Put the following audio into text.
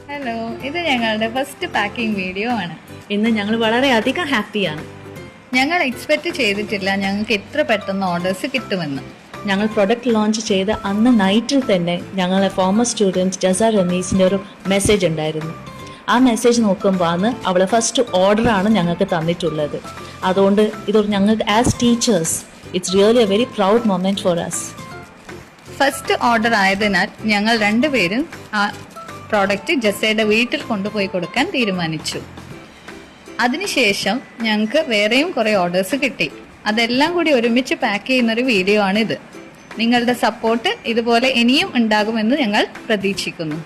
Hello, ഇത് ഞങ്ങളുടെ first packing video ആണ്. ഇന്ന് ഞങ്ങൾ വളരെയധികം ഹാപ്പിയാണ്. ഞങ്ങൾ എക്സ്പെക്ട് ചെയ്തിട്ടില്ല ഞങ്ങൾക്ക് ഇത്ര പെട്ടെന്ന് ഓർഡേഴ്സ് കിട്ടുമെന്ന്. ഞങ്ങൾ പ്രൊഡക്റ്റ് ലോഞ്ച് ചെയ്ത അന്ന് നൈറ്റിൽ തന്നെ ഞങ്ങളെ ഫോമർ സ്റ്റുഡൻറ്റ് ജസ റമീസിൻ്റെ ഒരു മെസ്സേജ് ഉണ്ടായിരുന്നു. ആ മെസ്സേജ് നോക്കുമ്പോൾ ആണ് അവളെ ഫസ്റ്റ് ഓർഡറാണ് ഞങ്ങൾക്ക് തന്നിട്ടുള്ളത്. അതുകൊണ്ട് ഇതൊരു ഞങ്ങൾക്ക് as teachers it's really a very proud moment for us. First order ആയതിനാൽ ഞങ്ങൾ രണ്ടുപേരും ആ പ്രോഡക്റ്റ് ജസയുടെ വീട്ടിൽ കൊണ്ടുപോയി കൊടുക്കാൻ തീരുമാനിച്ചു. അതിനുശേഷം ഞങ്ങൾക്ക് വേറെയും കുറെ ഓർഡേഴ്സ് കിട്ടി. അതെല്ലാം കൂടി ഒരുമിച്ച് പാക്ക് ചെയ്യുന്നൊരു വീഡിയോ ആണിത്. നിങ്ങളുടെ സപ്പോർട്ട് ഇതുപോലെ ഇനിയും ഉണ്ടാകുമെന്ന് ഞങ്ങൾ പ്രതീക്ഷിക്കുന്നു.